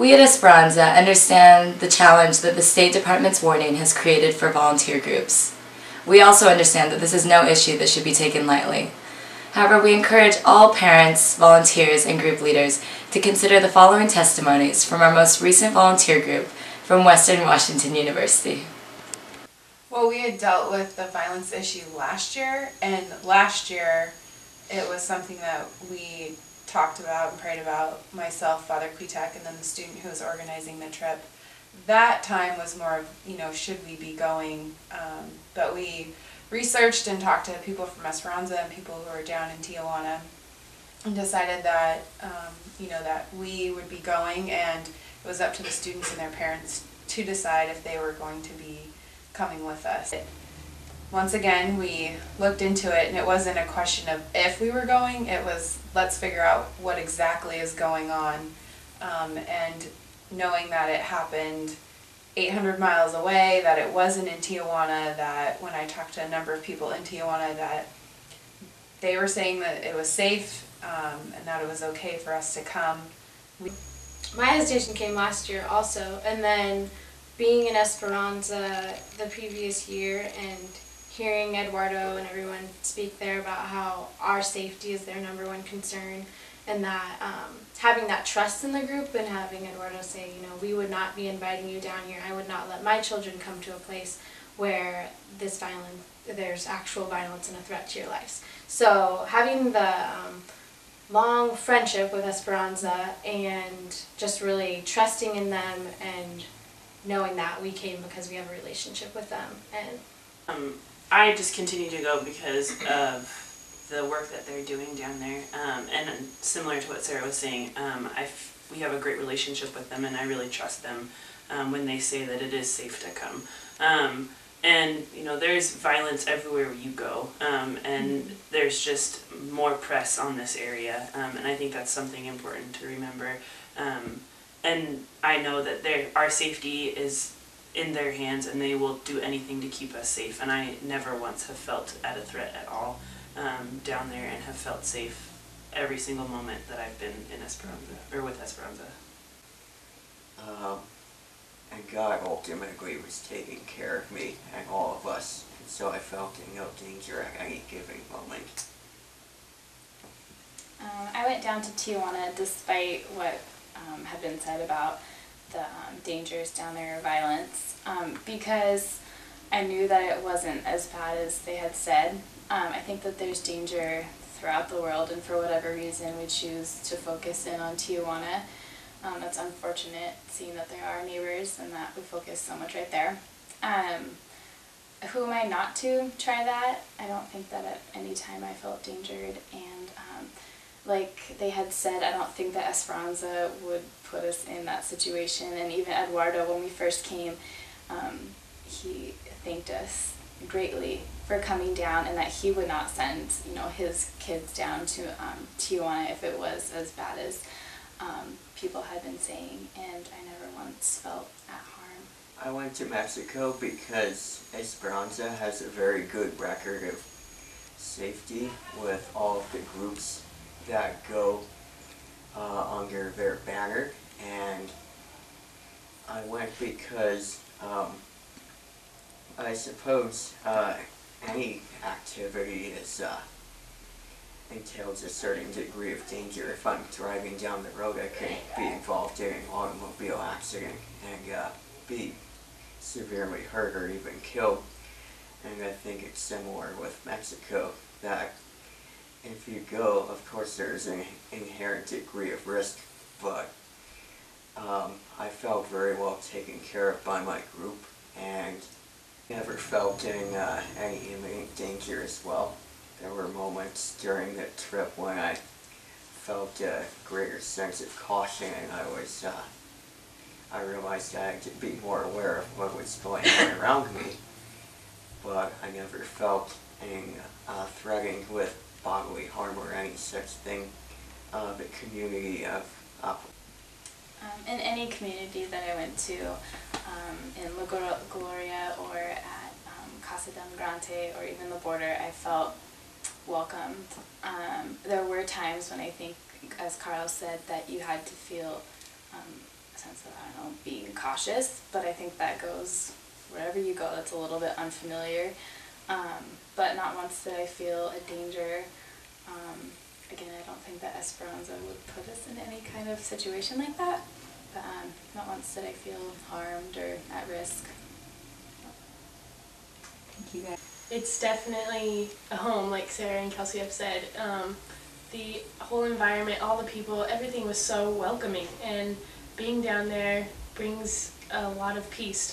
We at Esperanza understand the challenge that the State Department's warning has created for volunteer groups. We also understand that this is no issue that should be taken lightly. However, we encourage all parents, volunteers, and group leaders to consider the following testimonies from our most recent volunteer group from Western Washington University. Well, we had dealt with the violence issue last year, and last year it was something that we talked about and prayed about, myself, Father Kwiatek, and then the student who was organizing the trip. That time was more of, should we be going? But we researched and talked to people from Esperanza and people who were down in Tijuana and decided that, that we would be going, and it was up to the students and their parents to decide if they were going to be coming with us. Once again, we looked into it, and it wasn't a question of if we were going, it was let's figure out what exactly is going on. And knowing that it happened 800 miles away, that it wasn't in Tijuana, that when I talked to a number of people in Tijuana, that they were saying that it was safe and that it was okay for us to come. My hesitation came last year also, and then being in Esperanza the previous year and hearing Eduardo and everyone speak there about how our safety is their #1 concern, and that having that trust in the group, and having Eduardo say, we would not be inviting you down here. I would not let my children come to a place where there's actual violence and a threat to your lives. So having the long friendship with Esperanza and just really trusting in them and knowing that we came because we have a relationship with them. And I just continue to go because of the work that they're doing down there, and similar to what Sarah was saying, we have a great relationship with them, and I really trust them when they say that it is safe to come. And there's violence everywhere you go, and there's just more press on this area, and I think that's something important to remember. And I know that our safety is in their hands, and they will do anything to keep us safe, and I never once have felt at a threat at all down there, and have felt safe every single moment that I've been in Esperanza, or with Esperanza. And God ultimately was taking care of me and all of us, and so I felt in no danger at any given moment. I went down to Tijuana despite what had been said about the dangers down there, violence, because I knew that it wasn't as bad as they had said. I think that there's danger throughout the world, and for whatever reason we choose to focus in on Tijuana. That's unfortunate, seeing that there are neighbors and that we focus so much right there. Who am I not to try that? I don't think that at any time I felt endangered, and like they had said, I don't think that Esperanza would put us in that situation. And even Eduardo, when we first came, he thanked us greatly for coming down, and that he would not send his kids down to Tijuana if it was as bad as people had been saying, and I never once felt at harm. I went to Mexico because Esperanza has a very good record of safety with all of the groups that go under their banner, and I went because I suppose any activity entails a certain degree of danger. If I'm driving down the road, I could be involved in an automobile accident and be severely hurt or even killed. And I think it's similar with Mexico, that if you go, of course there's an inherent degree of risk, but I felt very well taken care of by my group, and never felt in any imminent danger as well. There were moments during the trip when I felt a greater sense of caution, and I realized I had to be more aware of what was going on around me, but I never felt threatened with bodily harm or any such thing. The community of in any community that I went to, in La Gloria or at Casa del Migrante or even the border, I felt welcomed. There were times when I think, as Carl said, that you had to feel sense of, I don't know, being cautious, but I think that goes wherever you go. That's a little bit unfamiliar. But not once did I feel a danger. Again, I don't think that Esperanza would put us in any kind of situation like that, but not once did I feel harmed or at risk. Thank you guys. It's definitely a home, like Sarah and Kelsey have said. The whole environment, all the people, everything was so welcoming, and being down there brings a lot of peace